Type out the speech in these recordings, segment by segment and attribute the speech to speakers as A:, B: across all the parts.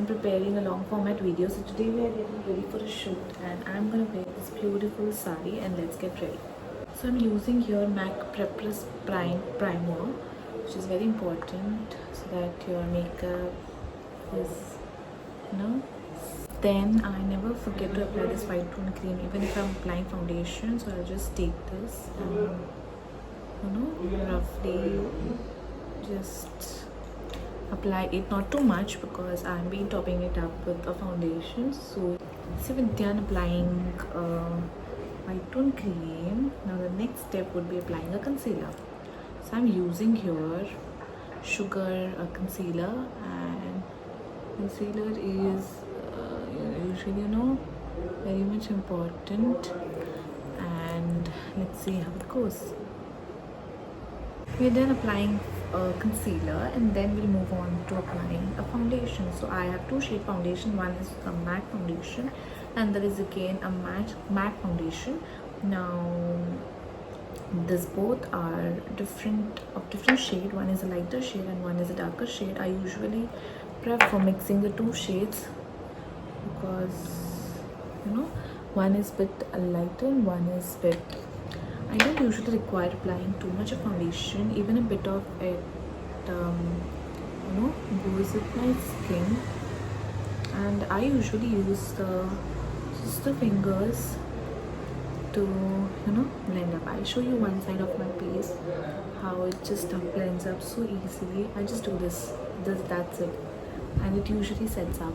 A: I'm preparing a long format video. So today we are getting ready for a shoot and I'm gonna wear this beautiful sari and let's get ready. So I'm using here MAC Prepress Primer, which is very important so that your makeup is, you know. Then I never forget to apply this white tone cream even if I'm applying foundation. So I'll just take this and roughly just apply it, not too much because I'm been topping it up with a foundation. So with done applying white tone cream, now the next step would be applying a concealer. So I'm using here Sugar concealer, and concealer is usually very much important, and let's see how it goes. We're done applying concealer and then we'll move on to applying a foundation. So I have two shade foundation. One is a matte foundation and there is again a matte foundation. Now this both are different shade. One is a lighter shade and one is a darker shade. I usually prefer mixing the two shades because one is bit lighter and one is bit. I don't usually require applying too much of foundation. Even a bit of it goes with my skin, and I usually use just the fingers to blend up. I'll show you one side of my face how it just blends up so easily. I just do this, that's it, and it usually sets up.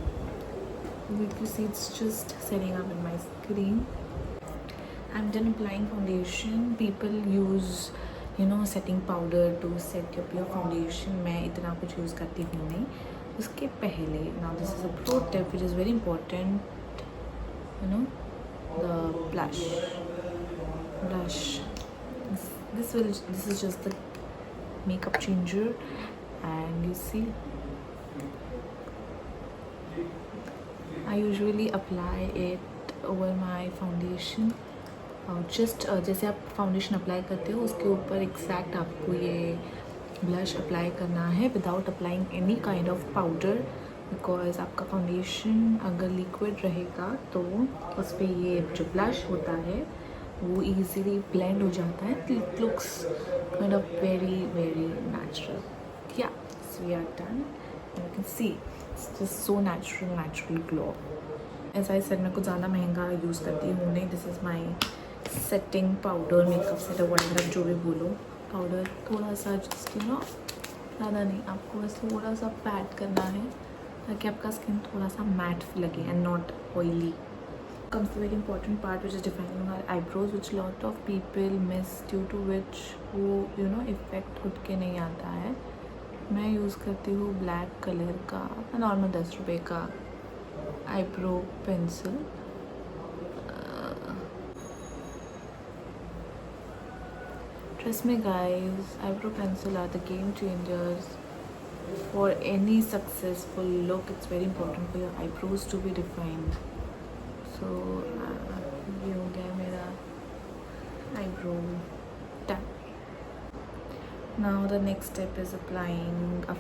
A: If you see, it's just setting up in my screen. I'm done applying foundation. People use setting powder to set up your foundation. मैं इतना कुछ use करती हूँ नहीं. उसके पहले, now this is a pro tip which is very important, the blush. This is just the makeup changer, and you see I usually apply it over my foundation. Just जैसे आप फाउंडेशन अप्लाई करते हो उसके ऊपर exact आपको ये blush apply करना है without applying any kind of powder, because आपका फाउंडेशन अगर लिक्विड रहेगा तो उस पर ये जो ब्लश होता है वो इजीली ब्लेंड हो जाता है. It looks kind of very very natural. या so we are done. You can see it's just so natural glow. As I said मैं कुछ ज़्यादा महंगा यूज़ करती हूँ नहीं. This is my setting powder, makeup setup, वगैरह जो भी बोलो. पाउडर थोड़ा सा जस्ट ज़्यादा नहीं, आपको बस थोड़ा सा पैड करना है ताकि आपका स्किन थोड़ा सा मैट लगे and not oily. Comes the very important part which is defining our eyebrows, which lot of people miss due to which वो इफेक्ट उठ के नहीं आता है. मैं यूज़ करती हूँ ब्लैक कलर का नॉर्मल 10 रुपये का eyebrow pencil. Trust me guys, eyebrow pencil are the game changers for any successful look. It's very important for your eyebrows to be defined. So ये हो गया मेरा eyebrow done. Now the next step is applying an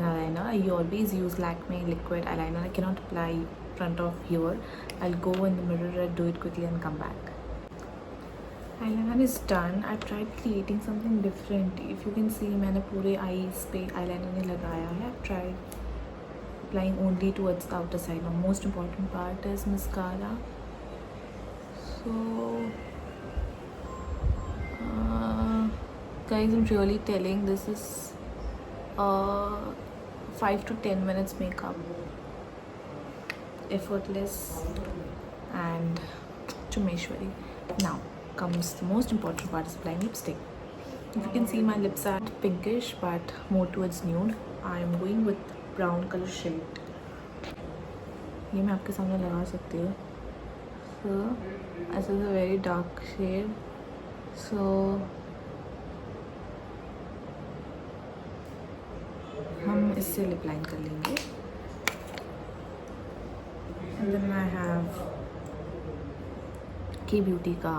A: eyeliner. I always use Lakme liquid eyeliner. I cannot apply front of here. I'll go in the mirror and do it quickly and come back. Eyeliner is done. I tried creating something different. If you can see, मैंने पूरे eyes पे eyeliner नहीं लगाया है. I've tried applying only towards the outer side. Now most important part is mascara. So guys, I'm really telling, this is 5 to 10 minutes makeup, effortless and chumeshwari. Now comes the most important part, is applying lipstick. If you can see, my lips are pinkish but more towards nude. I am going with brown color shade. ये मैं आपके सामने लगा सकती हूँ. So this is a very dark shade. So हम इससे lip line कर लेंगे. And then I have K Beauty का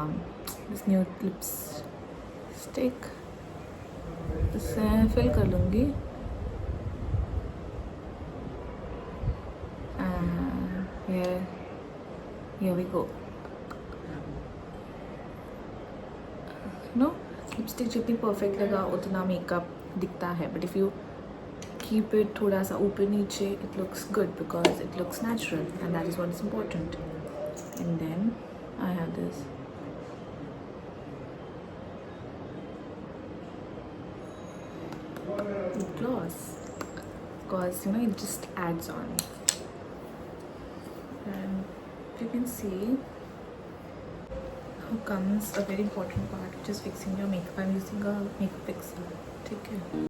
A: this new lipstick. इससे फिल कर लूँगी. here we go. No, lipstick जितनी perfect लगा उतना makeup दिखता है, but if you keep it थोड़ा सा ऊपर नीचे, it looks good because it looks natural, and that is what is important. And then I have this lip gloss because you know it just adds on. And you can see now comes a very important part, which is fixing your makeup. I'm using a makeup fixer. Take care.